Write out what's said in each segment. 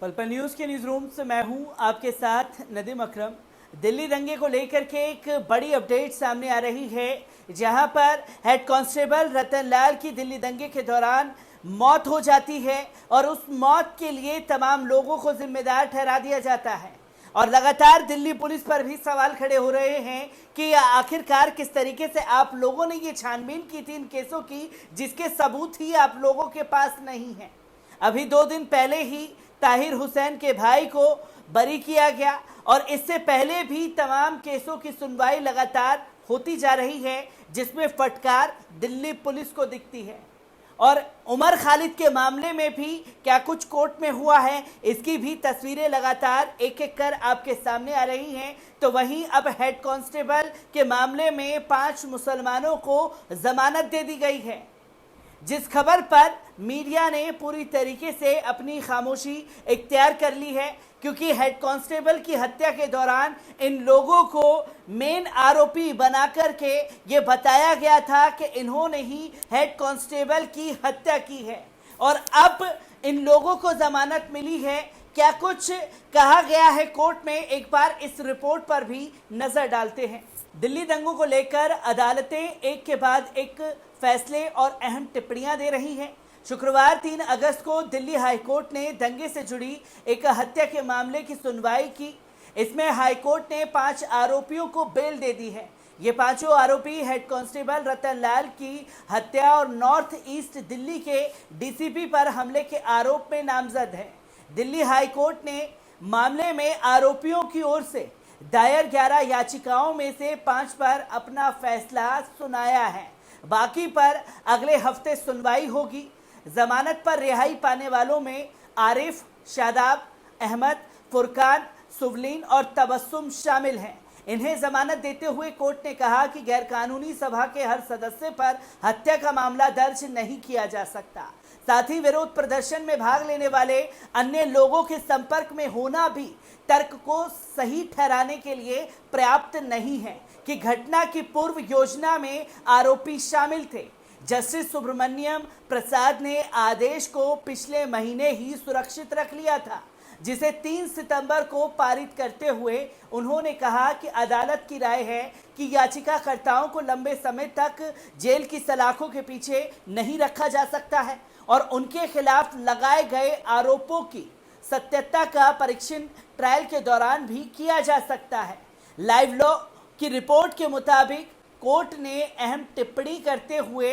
पल पल न्यूज़ के न्यूज़ रूम से मैं हूं आपके साथ नदीम अकरम। दिल्ली दंगे को लेकर के एक बड़ी अपडेट सामने आ रही है, जहां पर हेड कांस्टेबल रतन लाल की दिल्ली दंगे के दौरान मौत हो जाती है और उस मौत के लिए तमाम लोगों को जिम्मेदार ठहरा दिया जाता है। और लगातार दिल्ली पुलिस पर भी सवाल खड़े हो रहे हैं कि आखिरकार किस तरीके से आप लोगों ने ये छानबीन की थी इन केसों की, जिसके सबूत ही आप लोगों के पास नहीं है। अभी 2 दिन पहले ही ताहिर हुसैन के भाई को बरी किया गया और इससे पहले भी तमाम केसों की सुनवाई लगातार होती जा रही है, जिसमें फटकार दिल्ली पुलिस को दिखती है। और उमर खालिद के मामले में भी क्या कुछ कोर्ट में हुआ है, इसकी भी तस्वीरें लगातार एक एक कर आपके सामने आ रही हैं। तो वहीं अब हेड कांस्टेबल के मामले में 5 मुसलमानों को जमानत दे दी गई है, जिस खबर पर मीडिया ने पूरी तरीके से अपनी खामोशी इख्तियार कर ली है, क्योंकि हेड कांस्टेबल की हत्या के दौरान इन लोगों को मेन आरोपी बनाकर के ये बताया गया था कि इन्होंने ही हेड कांस्टेबल की हत्या की है। और अब इन लोगों को जमानत मिली है। क्या कुछ कहा गया है कोर्ट में, एक बार इस रिपोर्ट पर भी नजर डालते हैं। दिल्ली दंगों को लेकर अदालतें एक के बाद एक फैसले और अहम टिप्पणियां दे रही हैं। शुक्रवार 3 अगस्त को दिल्ली हाईकोर्ट ने दंगे से जुड़ी एक हत्या के मामले की सुनवाई की। इसमें हाईकोर्ट ने 5 आरोपियों को बेल दे दी है। ये पांचों आरोपी हेड कांस्टेबल रतन लाल की हत्या और नॉर्थ ईस्ट दिल्ली के डीसीपी पर हमले के आरोप में नामजद हैं। दिल्ली हाईकोर्ट ने मामले में आरोपियों की ओर से दायर 11 याचिकाओं में से 5 पर अपना फैसला सुनाया है। बाकी पर अगले हफ्ते सुनवाई होगी। जमानत पर रिहाई पाने वालों में आरिफ, शादाब, अहमद, फुरकान, सुवलीन और तबस्सुम शामिल हैं। इन्हें जमानत देते हुए कोर्ट ने कहा कि गैरकानूनी सभा के हर सदस्य पर हत्या का मामला दर्ज नहीं किया जा सकता। साथ ही विरोध प्रदर्शन में भाग लेने वाले अन्य लोगों के संपर्क में होना भी तर्क को सही ठहराने के लिए पर्याप्त नहीं है कि घटना की पूर्व योजना में आरोपी शामिल थे। जस्टिस सुब्रमण्यम प्रसाद ने आदेश को पिछले महीने ही सुरक्षित रख लिया था, जिसे 3 सितंबर को पारित करते हुए उन्होंने कहा कि अदालत की राय है कि याचिकाकर्ताओं को लंबे समय तक जेल की सलाखों के पीछे नहीं रखा जा सकता है और उनके खिलाफ लगाए गए आरोपों की सत्यता का परीक्षण ट्रायल के दौरान भी किया जा सकता है। लाइव लॉ की रिपोर्ट के मुताबिक कोर्ट ने अहम टिप्पणी करते हुए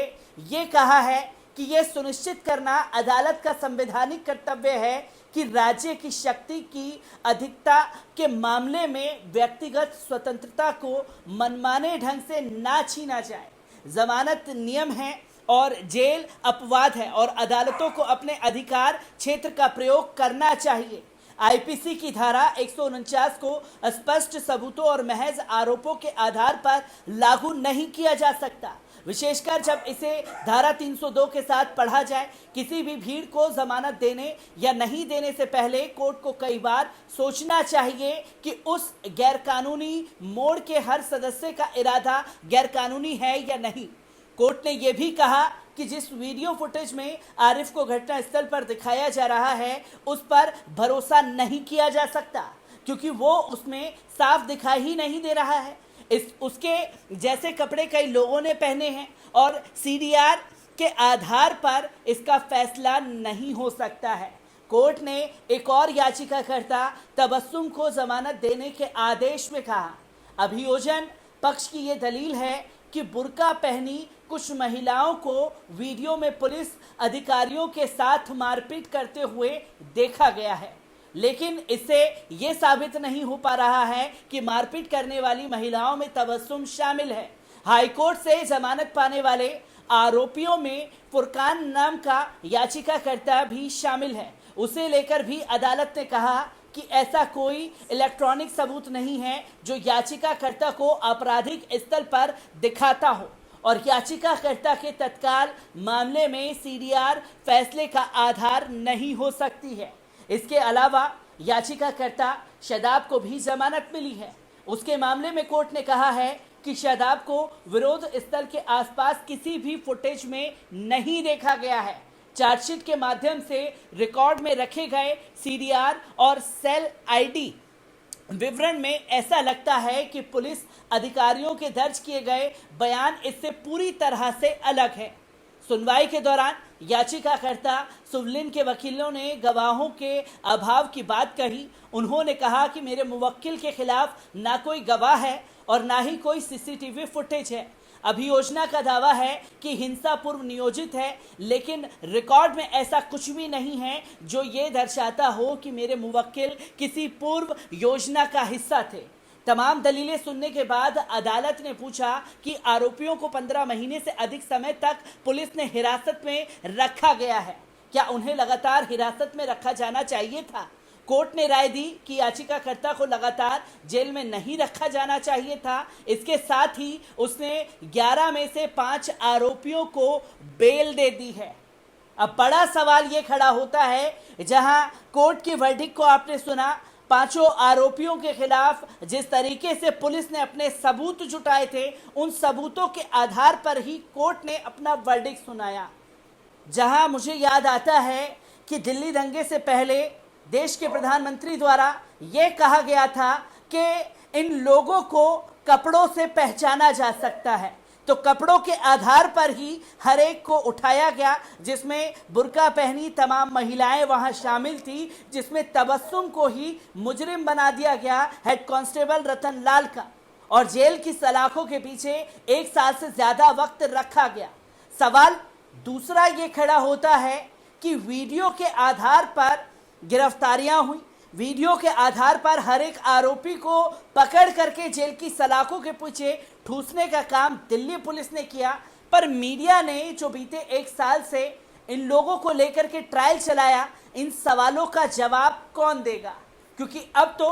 ये कहा है कि यह सुनिश्चित करना अदालत का संवैधानिक कर्तव्य है कि राज्य की शक्ति की अधिकता के मामले में व्यक्तिगत स्वतंत्रता को मनमाने ढंग से ना छीना जाए। जमानत नियम है और जेल अपवाद है और अदालतों को अपने अधिकार क्षेत्र का प्रयोग करना चाहिए। आईपीसी की धारा 149 को स्पष्ट सबूतों और महज आरोपों के आधार पर लागू नहीं किया जा सकता, विशेषकर जब इसे धारा 302 के साथ पढ़ा जाए। किसी भी भीड़ को जमानत देने या नहीं देने से पहले कोर्ट को कई बार सोचना चाहिए कि उस गैरकानूनी मोड़ के हर सदस्य का इरादा गैरकानूनी है या नहीं। कोर्ट ने यह भी कहा कि जिस वीडियो फुटेज में आरिफ को घटनास्थल पर दिखाया जा रहा है, उस पर भरोसा नहीं किया जा सकता, क्योंकि वो उसमें साफ दिखाई ही नहीं दे रहा है। उसके जैसे कपड़े कई लोगों ने पहने हैं और सीडीआर के आधार पर इसका फैसला नहीं हो सकता है। कोर्ट ने एक और याचिकाकर्ता तबस्सुम को जमानत देने के आदेश में कहा, अभियोजन पक्ष की ये दलील है कि बुर्का पहनी कुछ महिलाओं को वीडियो में पुलिस अधिकारियों के साथ मारपीट करते हुए देखा गया है, लेकिन इससे ये साबित नहीं हो पा रहा है कि मारपीट करने वाली महिलाओं में तबस्सुम शामिल है। हाईकोर्ट से जमानत पाने वाले आरोपियों में फुरकान नाम का याचिकाकर्ता भी शामिल है। उसे लेकर भी अदालत ने कहा कि ऐसा कोई इलेक्ट्रॉनिक सबूत नहीं है जो याचिकाकर्ता को आपराधिक स्थल पर दिखाता हो और याचिकाकर्ता के तत्काल मामले में सीडीआर फैसले का आधार नहीं हो सकती है। इसके अलावा याचिकाकर्ता शादाब को भी जमानत मिली है। उसके मामले में कोर्ट ने कहा है कि शादाब को विरोध स्थल के आसपास किसी भी फुटेज में नहीं देखा गया है। चार्जशीट के माध्यम से रिकॉर्ड में रखे गए सीडीआर और सेल आईडी विवरण में ऐसा लगता है कि पुलिस अधिकारियों के दर्ज किए गए बयान इससे पूरी तरह से अलग है। सुनवाई के दौरान याचिकाकर्ता सुवलिन के वकीलों ने गवाहों के अभाव की बात कही। उन्होंने कहा कि मेरे मुवक्किल के खिलाफ ना कोई गवाह है और ना ही कोई सीसीटीवी फुटेज है। अभियोजना का दावा है कि हिंसा पूर्व नियोजित है, लेकिन रिकॉर्ड में ऐसा कुछ भी नहीं है जो ये दर्शाता हो कि मेरे मुवक्किल किसी पूर्व योजना का हिस्सा थे। तमाम दलीलें सुनने के बाद अदालत ने पूछा कि आरोपियों को 15 महीने से अधिक समय तक पुलिस ने हिरासत में रखा गया है, क्या उन्हें लगातार हिरासत में रखा जाना चाहिए था? कोर्ट ने राय दी कि याचिकाकर्ता को लगातार जेल में नहीं रखा जाना चाहिए था। इसके साथ ही उसने 11 में से 5 आरोपियों को बेल दे दी है। अब बड़ा सवाल ये खड़ा होता है, जहां कोर्ट की वर्डिक्ट को आपने सुना, पांचों आरोपियों के खिलाफ जिस तरीके से पुलिस ने अपने सबूत जुटाए थे, उन सबूतों के आधार पर ही कोर्ट ने अपना वर्डिक्ट सुनाया। जहां मुझे याद आता है कि दिल्ली दंगे से पहले देश के प्रधानमंत्री द्वारा यह कहा गया था कि इन लोगों को कपड़ों से पहचाना जा सकता है, तो कपड़ों के आधार पर ही हर एक को उठाया गया, जिसमें बुर्का पहनी तमाम महिलाएं वहां शामिल थी, जिसमें तबस्सुम को ही मुजरिम बना दिया गया, हेड कांस्टेबल रतन लाल का, और जेल की सलाखों के पीछे 1 साल से ज्यादा वक्त रखा गया। सवाल दूसरा ये खड़ा होता है कि वीडियो के आधार पर गिरफ्तारियां हुई, वीडियो के आधार पर हर एक आरोपी को पकड़ करके जेल की सलाखों के पीछे ठूसने का काम दिल्ली पुलिस ने किया, पर मीडिया ने जो बीते 1 साल से इन लोगों को लेकर के ट्रायल चलाया, इन सवालों का जवाब कौन देगा? क्योंकि अब तो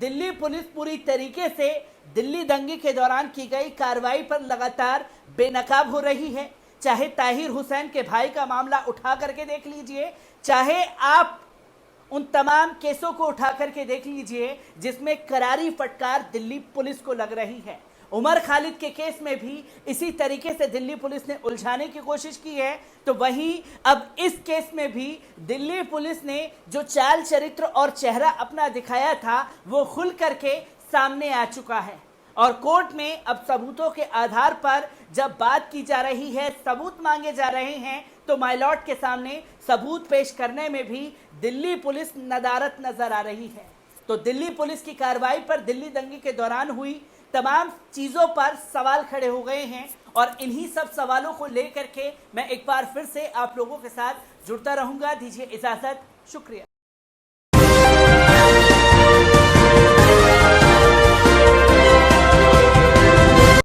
दिल्ली पुलिस पूरी तरीके से दिल्ली दंगे के दौरान की गई कार्रवाई पर लगातार बेनकाब हो रही है। चाहे ताहिर हुसैन के भाई का मामला उठा करके देख लीजिए, चाहे आप उन तमाम केसों को उठा करके देख लीजिए जिसमें करारी फटकार दिल्ली पुलिस को लग रही है। उमर खालिद के केस में भी इसी तरीके से दिल्ली पुलिस ने उलझाने की कोशिश की है, तो वहीं अब इस केस में भी दिल्ली पुलिस ने जो चाल चरित्र और चेहरा अपना दिखाया था वो खुल करके सामने आ चुका है। और कोर्ट में अब सबूतों के आधार पर जब बात की जा रही है, सबूत मांगे जा रहे हैं, तो माइलॉर्ड के सामने सबूत पेश करने में भी दिल्ली पुलिस नदारत नजर आ रही है। तो दिल्ली पुलिस की कार्रवाई पर दिल्ली दंगे के दौरान हुई तमाम चीजों पर सवाल खड़े हो गए हैं, और इन्हीं सब सवालों को लेकर के मैं एक बार फिर से आप लोगों के साथ जुड़ता रहूंगा। दीजिए इजाजत, शुक्रिया।